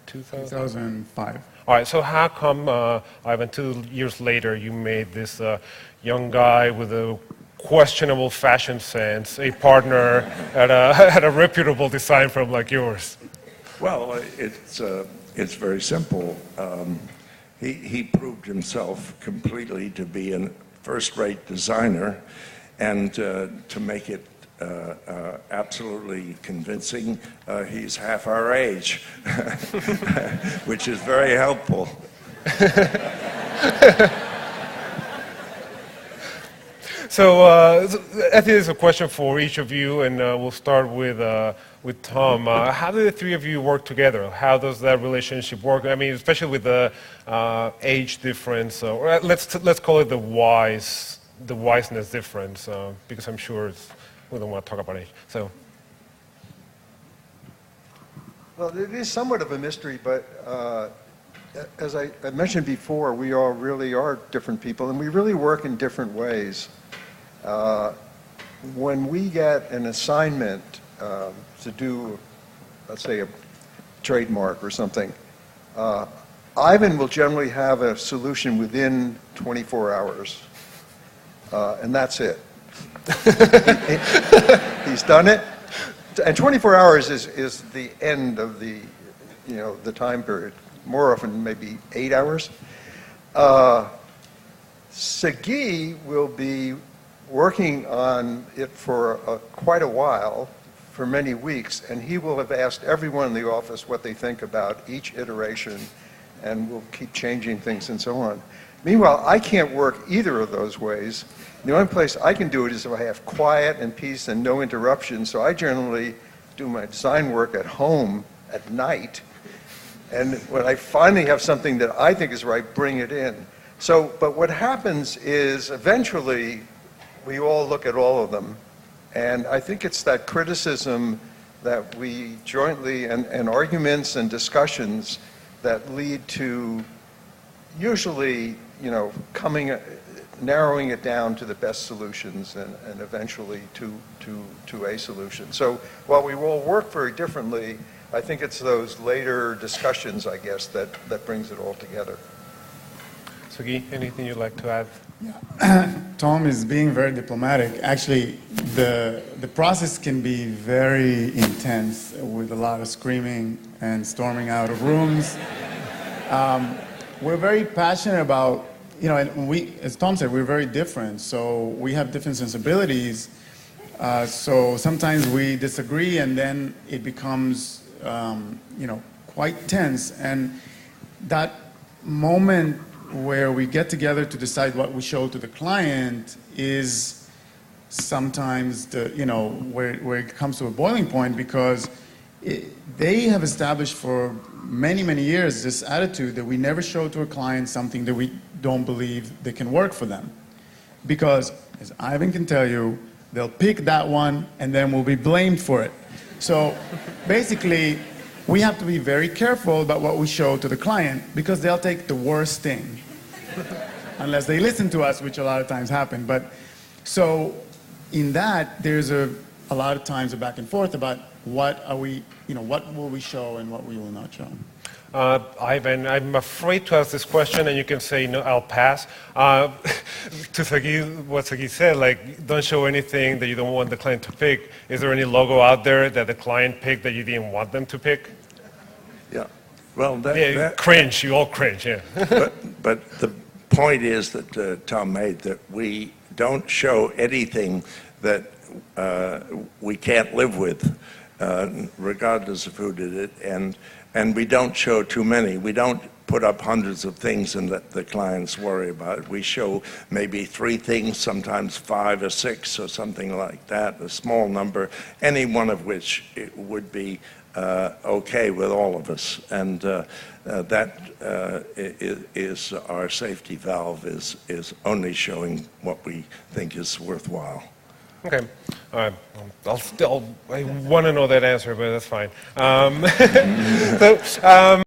2005. All right, so how come, Ivan, 2 years later, you made this young guy with a questionable fashion sense a partner at at a reputable design firm like yours? Well, it's very simple. He proved himself completely to be a first-rate designer, and to make it absolutely convincing, he's half our age, which is very helpful. So I think there's a question for each of you, and we'll start with Tom. How do the three of you work together? How does that relationship work? I mean, especially with the age difference, or let's call it the wiseness difference, because I'm sure we don't want to talk about age. So. Well, it is somewhat of a mystery, but as I mentioned before, we all really are different people, and we really work in different ways. When we get an assignment to do, let's say, a trademark or something, Ivan will generally have a solution within 24 hours, and that's it. He's done it, and 24 hours is the end of the time period. More often, maybe 8 hours. Sagi will be working on it for quite a while, for many weeks, and he will have asked everyone in the office what they think about each iteration, and will keep changing things and so on. Meanwhile, I can't work either of those ways. The only place I can do it is if I have quiet and peace and no interruptions, so I generally do my design work at home at night, and when I finally have something that I think is right, bring it in. So, but what happens is eventually we all look at all of them, and I think it's that criticism that we jointly, and arguments and discussions that lead to usually, narrowing it down to the best solutions and eventually to a solution. So while we all work very differently, I think it's those later discussions, I guess, that brings it all together. Sagi, anything you'd like to add? Yeah. Tom is being very diplomatic. Actually, the process can be very intense with a lot of screaming and storming out of rooms. We're very passionate about, and we, as Tom said, we're very different. So we have different sensibilities. So sometimes we disagree, and then it becomes, quite tense. And that moment where we get together to decide what we show to the client is sometimes where it comes to a boiling point, because they have established for many, many years this attitude that we never show to a client something that we don't believe that can work for them. Because, as Ivan can tell you, they'll pick that one and then we'll be blamed for it. So basically, we have to be very careful about what we show to the client, because they'll take the worst thing, unless they listen to us, which a lot of times happen. But so in that, there's a lot of times a back and forth about what are we, what will we show and what we will not show. Ivan, I'm afraid to ask this question, and you can say, no, I'll pass. To Sagi, what Sagi said, like, don't show anything that you don't want the client to pick. Is there any logo out there that the client picked that you didn't want them to pick? Yeah. Well, cringe. You all cringe, yeah. but the point is that Tom made, that we don't show anything that we can't live with, regardless of who did it, and we don't show too many. We don't put up hundreds of things and let the clients worry about it. We show maybe 3 things, sometimes 5 or 6 or something like that, a small number, any one of which it would be okay with all of us. And that is our safety valve, is only showing what we think is worthwhile. Okay. I want to know that answer, but that's fine.